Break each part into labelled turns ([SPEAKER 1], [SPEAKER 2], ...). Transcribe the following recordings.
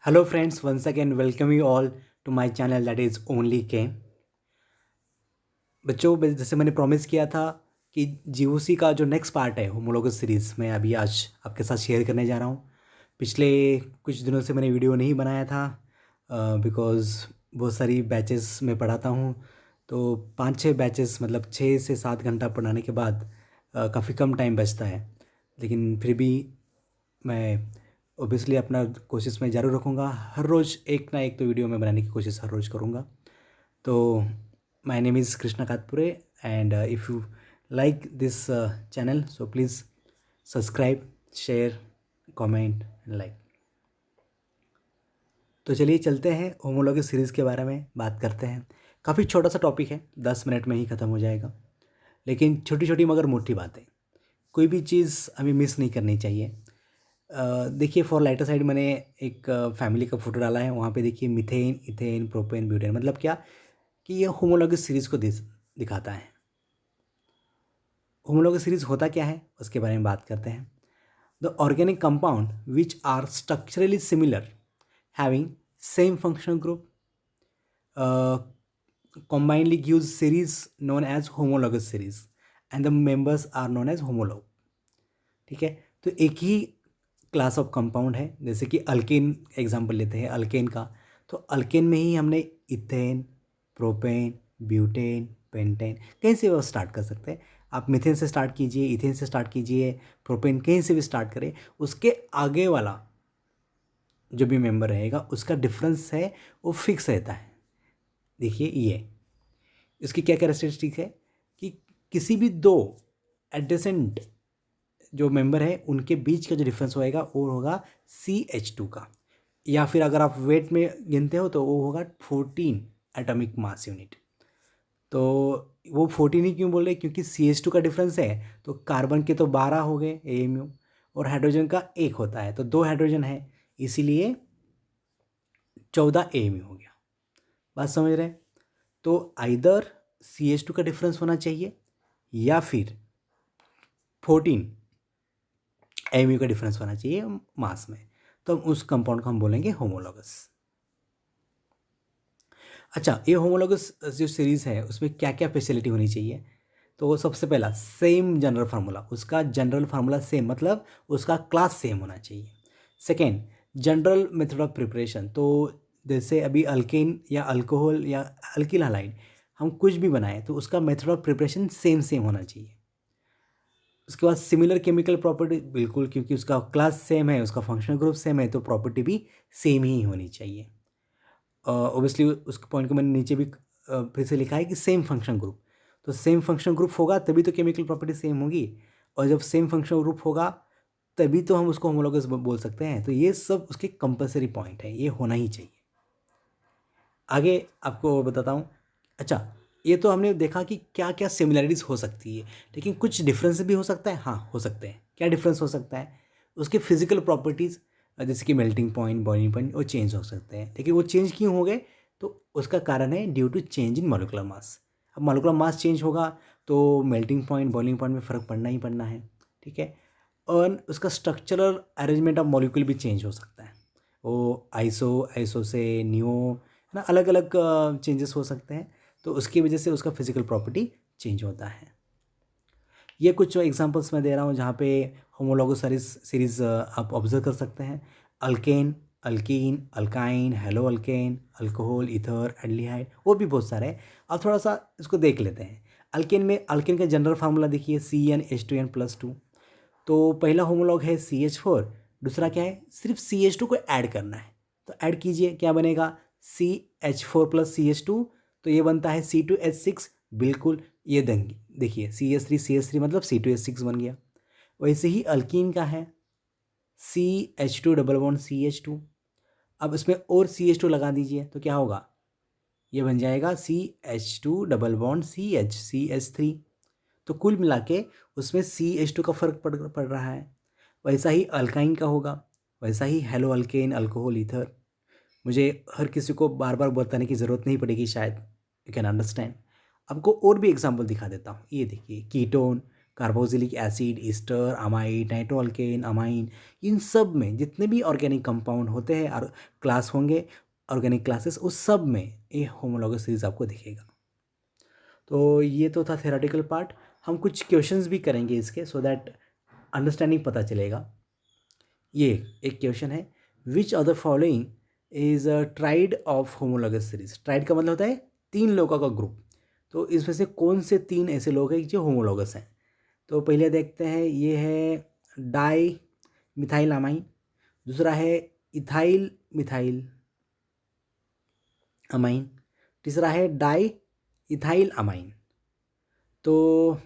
[SPEAKER 1] Hello friends, once again welcome you all to my channel that is Only K। बच्चों जैसे मैंने promise किया था कि जीओसी का जो नेक्स्ट पार्ट है होमोलॉगस सीरीज़ मैं अभी आज आपके साथ शेयर करने जा रहा हूँ। पिछले कुछ दिनों से मैंने वीडियो नहीं बनाया था बिकॉज़ बहुत सारी बैचेस में पढ़ाता हूँ। तो 5-6 बैचेस मतलब 6 से 7 घंटा पढ़ाने के बाद काफ़ी कम टाइम बचता है। लेकिन फिर भी मैं ऑब्वियसली अपना कोशिश मैं जारी रखूँगा। हर रोज़ एक ना एक तो वीडियो मैं बनाने की कोशिश हर रोज़ करूँगा। तो my name is Krishna Katpure and if you like this channel so please subscribe, share, comment and like. तो चलिए चलते हैं होमोलॉजी सीरीज़ के बारे में बात करते हैं। काफ़ी छोटा सा टॉपिक है, 10 मिनट में ही ख़त्म हो जाएगा, लेकिन छोटी छोटी मगर मोटी बातें। कोई भी चीज़ हमें मिस नहीं करनी चाहिए। देखिए फॉर लाइटर साइड मैंने एक फैमिली का फ़ोटो डाला है। वहाँ पे देखिए मीथेन, इथेन, प्रोपेन, ब्यूटेन, मतलब क्या कि ये होमोलॉजी सीरीज़ को दिखाता है। होमोलॉजी सीरीज़ होता क्या है उसके बारे में बात करते हैं। The organic compound which are structurally similar having same functional group combinedly gives series known as homologous series and the members are known as homolog। ठीक है, तो एक ही क्लास ऑफ कंपाउंड है। जैसे कि अल्केन एग्जांपल लेते हैं अल्केन का, तो अल्केन में ही हमने इथेन, प्रोपेन, ब्यूटेन, पेंटेन कहीं से वो स्टार्ट कर सकते हैं। आप मिथेन से स्टार्ट कीजिए, इथेन से स्टार्ट कीजिए, प्रोपेन कहीं से भी स्टार्ट करें, उसके आगे वाला जो भी मेंबर रहेगा उसका डिफरेंस है वो फिक्स रहता है। देखिए ये इसकी क्या कैरेक्टरिस्टिक है कि किसी भी दो एडजेसेंट जो मेंबर है उनके बीच का जो डिफरेंस होएगा वो होगा CH2 का, या फिर अगर आप वेट में गिनते हो तो वो होगा 14 एटॉमिक मास यूनिट। तो वो 14 ही क्यों बोल रहे हैं, क्योंकि CH2 का डिफरेंस है तो कार्बन के तो 12 हो गए AMU और हाइड्रोजन का एक होता है, तो 2 हाइड्रोजन है इसीलिए 14 AMU हो गया। बात समझ रहे हैं? तो आइदर CH2 का डिफरेंस होना चाहिए या फिर 14 AMU का डिफरेंस होना चाहिए मास में, तो हम उस कंपाउंड को हम बोलेंगे होमोलॉगस। अच्छा, ये होमोलॉगस जो सीरीज़ है उसमें क्या क्या फैसिलिटी होनी चाहिए, तो वो सबसे पहला सेम जनरल फार्मूला, उसका जनरल फार्मूला सेम मतलब उसका क्लास सेम होना चाहिए। Second, general method of preparation, तो जैसे अभी अल्केन या अल्कोहल या अल्किल हैलाइड हम कुछ भी बनाएं तो उसका method of preparation same same होना चाहिए। उसके बाद सिमिलर केमिकल प्रॉपर्टी, बिल्कुल, क्योंकि उसका क्लास सेम है, उसका फंक्शनल ग्रुप सेम है, तो प्रॉपर्टी भी सेम ही होनी चाहिए। ऑब्वियसली उस पॉइंट को मैंने नीचे भी फिर से लिखा है कि सेम फंक्शन ग्रुप, तो सेम फंक्शन ग्रुप होगा तभी तो केमिकल प्रॉपर्टी सेम होगी, और जब सेम फंक्शन ग्रुप होगा तभी तो हम उसको होमोलॉगस बोल सकते हैं। तो ये सब उसके कंपलसरी पॉइंट है, ये होना ही चाहिए। आगे आपको बताता हूँ। अच्छा, ये तो हमने देखा कि क्या क्या सिमिलरिटीज़ हो सकती है, लेकिन कुछ डिफरेंस भी हो सकता है। हाँ, हो सकते हैं। क्या डिफरेंस हो सकता है? उसके फिजिकल प्रॉपर्टीज़ जैसे कि मेल्टिंग पॉइंट, बॉइलिंग पॉइंट, वो चेंज हो सकते हैं। लेकिन वो चेंज क्यों हो गए, तो उसका कारण है due to change in molecular mass. अब मॉलिक्यूलर मास चेंज होगा तो मेल्टिंग पॉइंट, बॉइलिंग पॉइंट में फ़र्क पड़ना ही पड़ना है। ठीक है, और उसका स्ट्रक्चरल अरेंजमेंट ऑफ मॉलिक्यूल भी चेंज हो सकता है। वो आइसो से नियो, है ना, अलग अलग चेंजेस हो सकते हैं, तो उसकी वजह से उसका फिजिकल प्रॉपर्टी चेंज होता है। ये कुछ एग्जांपल्स मैं दे रहा हूँ जहाँ पे होमोलॉगस सीरीज आप ऑब्जर्व कर सकते हैं। Alkane, alkyne, alkyne, hello alkane, alcohol, ether, aldehyde, वो भी बहुत सारे हैं। अब थोड़ा सा इसको देख लेते हैं। अल्केन में अल्केन का जनरल फार्मूला देखिए CnH2n+2। तो पहला होमोलॉग है CH4, दूसरा क्या है, सिर्फ CH2 को ऐड करना है, तो ऐड कीजिए, क्या बनेगा CH4+CH2, तो ये बनता है C2H6। बिल्कुल, ये देंगे, देखिए CH3 मतलब C2H6 बन गया। वैसे ही अल्कीन का है CH2 डबल बॉन्ड CH2। अब इसमें और CH2 लगा दीजिए तो क्या होगा, ये बन जाएगा CH2 डबल बॉन्ड CH3। तो कुल मिला के उसमें CH2 का फर्क पड़ रहा है। वैसा ही अल्काइन का होगा, वैसा ही हेलो अल्केन, अल्कोहल, ईथर। मुझे हर किसी को बार बार बताने की ज़रूरत नहीं पड़ेगी शायद, यू कैन अंडरस्टैंड। आपको और भी एग्जांपल दिखा देता हूँ। ये देखिए ketone, carboxylic acid, ester, amide, nitroalkane, amine, इन सब में जितने भी ऑर्गेनिक कंपाउंड होते हैं और क्लास होंगे ऑर्गेनिक क्लासेस, उस सब में ये होमोलॉगस सीरीज आपको दिखेगा। तो ये तो था थेरेटिकल पार्ट। हम कुछ क्वेश्चंस भी करेंगे इसके, सो दैट अंडरस्टैंडिंग पता चलेगा। ये एक क्वेश्चन है, which of the following is a tried of homologous series. Tried का मतलब होता है 3 लोगों का ग्रुप। तो इसमें से कौन से 3 ऐसे लोग हैं जो होमोलॉगस हैं। तो पहले देखते हैं, ये है डाई मिथाइल अमाइन, दूसरा है इथाइल मिथाइल अमाइन, तीसरा है डाई इथाइल अमाइन। तो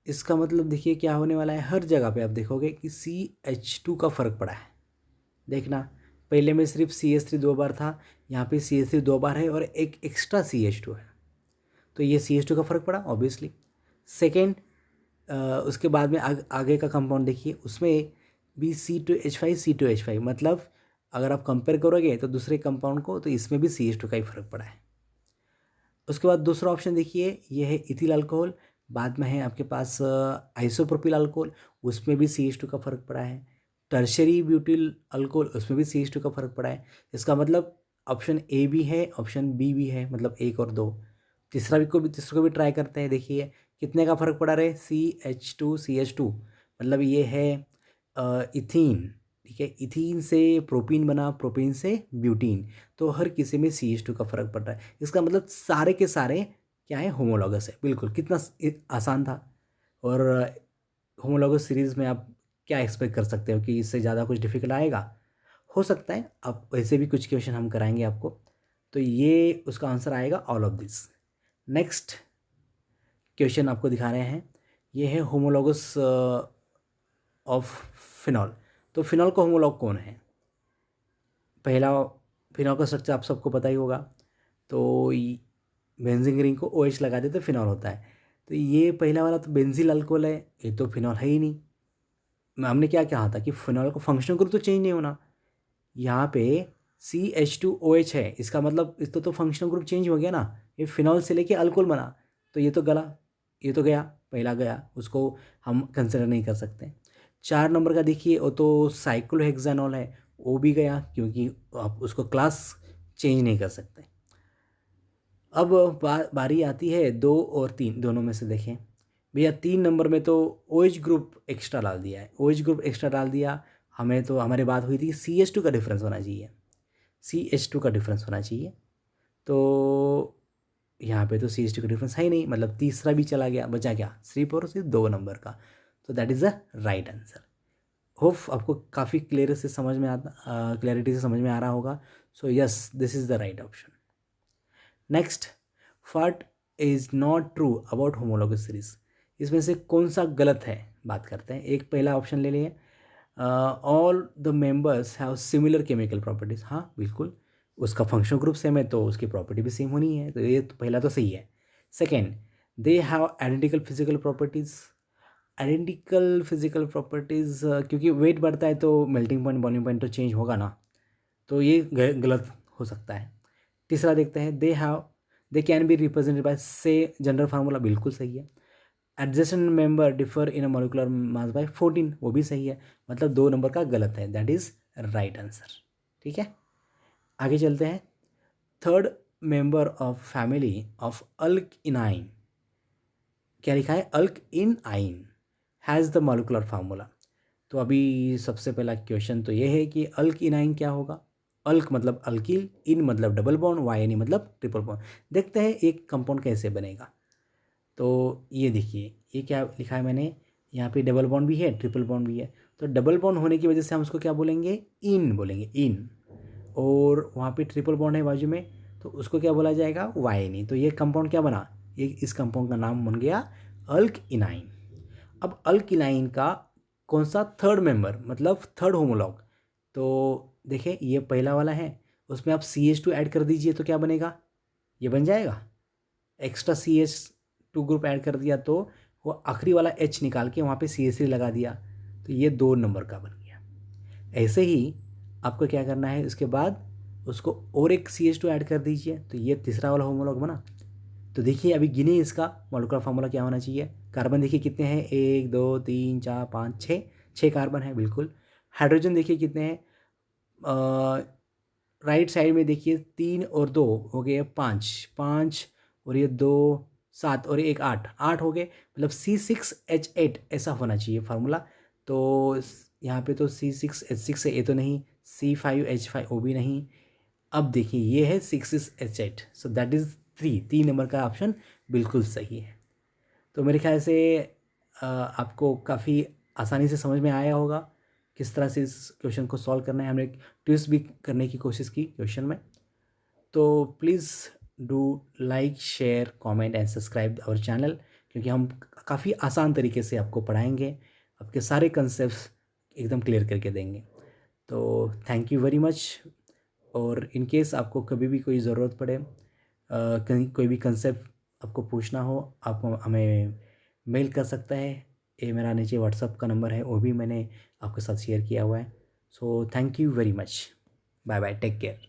[SPEAKER 1] इसका मतलब देखिए क्या होने वाला है, हर जगह पे आप देखोगे कि CH2 का फ़र्क पड़ा है। देखना, पहले में सिर्फ CH3 2 बार था, यहाँ पे CH3 2 बार है और एक एक्स्ट्रा CH2 है, तो ये CH2 का फ़र्क पड़ा ऑब्वियसली। सेकेंड, उसके बाद में आगे का कंपाउंड देखिए, उसमें भी C2H5 C2H5, मतलब अगर आप कंपेयर करोगे तो दूसरे कंपाउंड को, तो इसमें भी CH2 का ही फ़र्क पड़ा है। उसके बाद दूसरा ऑप्शन देखिए, ये है इथिल अल्कोहल, बाद में है आपके पास आइसोप्रोपिल अल्कोहल, उसमें भी CH2 का फ़र्क पड़ा है। टर्शरी ब्यूटिल अल्कोहल, उसमें भी CH2 का फ़र्क पड़ा है। इसका मतलब ऑप्शन ए भी है, ऑप्शन बी भी है, मतलब 1 और 2। तीसरा को भी ट्राई करते हैं। देखिए कितने का फ़र्क पड़ा रहे, CH2 CH2, मतलब ये है इथीन, ठीक है, इथीन से प्रोपीन बना, प्रोपीन से ब्यूटीन, तो हर किसी में CH2 का फ़र्क पड़ रहा है। इसका मतलब सारे के सारे क्या है, होमोलॉगस है। बिल्कुल, कितना आसान था। और होमोलॉगस सीरीज़ में आप क्या एक्सपेक्ट कर सकते हो कि इससे ज़्यादा कुछ डिफिकल्ट आएगा, हो सकता है। अब वैसे भी कुछ क्वेश्चन हम कराएंगे आपको, तो ये उसका आंसर आएगा all of this. Next question आपको दिखा रहे हैं, ये है होमोलॉगस ऑफ फिनॉल। तो फिनॉल का होमोलॉग कौन है। पहला, फिनॉल का स्ट्रक्चर आप सबको पता ही होगा। तो बेंजीन रिंग को OH लगा देते तो फिनॉल होता है। तो ये पहला वाला तो बेंजील अल्कोहल है, ये तो फिनॉल है ही नहीं। हमने क्या कहा था कि फिनॉल का फंक्शनल ग्रुप तो चेंज नहीं होना। यहाँ पे CH2OH है, इसका मतलब इसको तो फंक्शनल ग्रुप चेंज हो गया ना, ये फिनॉल से लेके अल्कोहल बना, तो ये तो गला, ये तो गया, पहला गया, उसको हम कंसिडर नहीं कर सकते। 4 नंबर का देखिए, वो तो साइक्लोहेक्सानॉल है, वो भी गया, क्योंकि आप उसको क्लास चेंज नहीं कर सकते। अब बारी आती है 2 और 3 दोनों में से। देखें भैया, 3 नंबर में तो OH ग्रुप एक्स्ट्रा डाल दिया है, OH ग्रुप एक्स्ट्रा डाल दिया। हमें तो हमारी बात हुई थी कि CH2 का डिफरेंस होना चाहिए, CH2 का डिफरेंस होना चाहिए। तो यहाँ पे तो CH2 का डिफरेंस है ही नहीं, मतलब तीसरा भी चला गया, बचा क्या, सिर्फ और सिर्फ 2 नंबर का। तो that is the right answer. Hope आपको काफ़ी क्लैरिटी से समझ में आ रहा होगा। So yes, this is the right option. Next, what is not true about homologous series. इसमें से कौन सा गलत है, बात करते हैं। एक पहला ऑप्शन ले लिए, all the members have similar chemical properties. हाँ बिल्कुल, उसका फंक्शनल ग्रुप सेम है तो उसकी प्रॉपर्टी भी सेम होनी है, तो ये तो पहला तो सही है। Second, they have identical physical properties. Identical physical properties, क्योंकि वेट बढ़ता है तो मेल्टिंग पॉइंट, बॉइलिंग पॉइंट तो चेंज होगा ना, तो ये गलत हो सकता है। तीसरा देखते हैं, they can be represented by से जनरल फार्मूला, बिल्कुल सही है। Adjacent member differ in a molecular mass by 14, वो भी सही है। मतलब 2 नंबर का गलत है, दैट इज राइट आंसर। ठीक है, आगे चलते हैं। Third member of family of alkyne, क्या लिखा है, अल्क इन आइन हैज़ द मॉलिक्यूलर फार्मूला। तो अभी सबसे पहला क्वेश्चन तो ये है कि अल्क इनाइन क्या होगा। अल्क मतलब अल्किल, इन मतलब डबल बॉन्ड, वाइनी मतलब ट्रिपल बॉन्ड। देखते हैं एक कंपाउंड कैसे बनेगा। तो ये देखिए, ये क्या लिखा है मैंने, यहाँ पे डबल बॉन्ड भी है, ट्रिपल बॉन्ड भी है। तो डबल बॉन्ड होने की वजह से हम उसको क्या बोलेंगे, इन बोलेंगे, इन। और वहाँ पे ट्रिपल बॉन्ड है बाजू में, तो उसको क्या बोला जाएगा, वाइनी। तो ये कंपाउंड क्या बना, ये इस कंपाउंड का नाम बन गया अल्क इनाइन। अब अल्क इनाइन का कौन सा थर्ड मेंबर, मतलब थर्ड होमोलॉग। तो देखिए ये पहला वाला है, उसमें आप CH2 ऐड कर दीजिए तो क्या बनेगा, ये बन जाएगा। एक्स्ट्रा CH2 ग्रुप ऐड कर दिया तो वो आखिरी वाला H निकाल के वहाँ पे CH3 लगा दिया, तो ये 2 नंबर का बन गया। ऐसे ही आपको क्या करना है, उसके बाद उसको और एक CH2 ऐड कर दीजिए, तो ये तीसरा वाला होमोलॉग बना। तो देखिए अभी गिने, इसका मॉलिक्यूलर फार्मूला क्या होना चाहिए, कार्बन देखिए कितने हैं, 1 2 3 4 5 6, 6 कार्बन है बिल्कुल। हाइड्रोजन देखिए कितने हैं, राइट साइड में देखिए 3 और 2 हो गए 5, 5 और ये 2 7 और एक 8, 8 हो गए, मतलब C6H8 ऐसा होना चाहिए फार्मूला। तो यहाँ पे तो C6H6 है, ये तो नहीं, C5H5 वो भी नहीं। अब देखिए ये है 6H8, so that is 3 number का ऑप्शन बिल्कुल सही है। तो मेरे ख्याल से आपको काफ़ी आसानी से समझ में आया होगा किस तरह से इस क्वेश्चन को सॉल्व करना है। हमने ट्विस्ट भी करने की कोशिश की क्वेश्चन में। तो please do like share comment and subscribe our channel, क्योंकि हम काफ़ी आसान तरीके से आपको पढ़ाएंगे, आपके सारे कंसेप्ट एकदम क्लियर करके देंगे। तो थैंक यू वेरी मच। और इन केस आपको कभी भी कोई ज़रूरत पड़े, कहीं कोई भी कंसेप्ट आपको पूछना हो, आप हमें मेल कर सकता है। ये मेरा नीचे व्हाट्सअप का नंबर है, वो भी मैंने आपके साथ शेयर किया हुआ है। So thank you very much. Bye bye, take care.